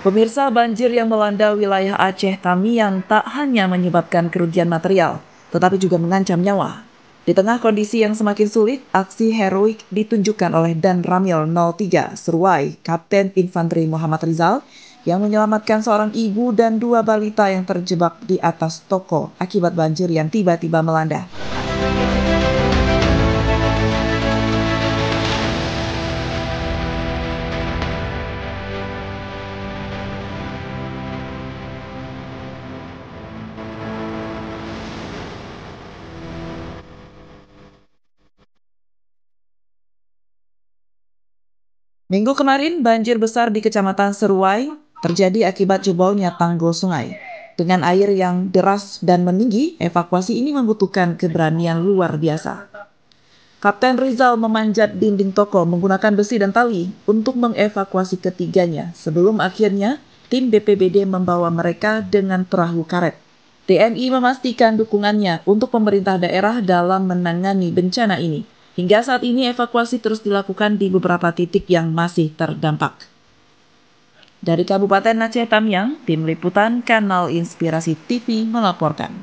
Pemirsa, banjir yang melanda wilayah Aceh Tamiang tak hanya menyebabkan kerugian material, tetapi juga mengancam nyawa. Di tengah kondisi yang semakin sulit, aksi heroik ditunjukkan oleh Dan Ramil 03 Seruai, Kapten Infanteri Muhammad Rizal, yang menyelamatkan seorang ibu dan dua balita yang terjebak di atas toko akibat banjir yang tiba-tiba melanda. Minggu kemarin, banjir besar di Kecamatan Seruai terjadi akibat jebolnya tanggul sungai. Dengan air yang deras dan meninggi, evakuasi ini membutuhkan keberanian luar biasa. Kapten Rizal memanjat dinding toko menggunakan besi dan tali untuk mengevakuasi ketiganya sebelum akhirnya tim BPBD membawa mereka dengan perahu karet. TNI memastikan dukungannya untuk pemerintah daerah dalam menangani bencana ini. Hingga saat ini evakuasi terus dilakukan di beberapa titik yang masih terdampak. Dari Kabupaten Aceh Tamiang, Tim Liputan Kanal Inspirasi TV melaporkan.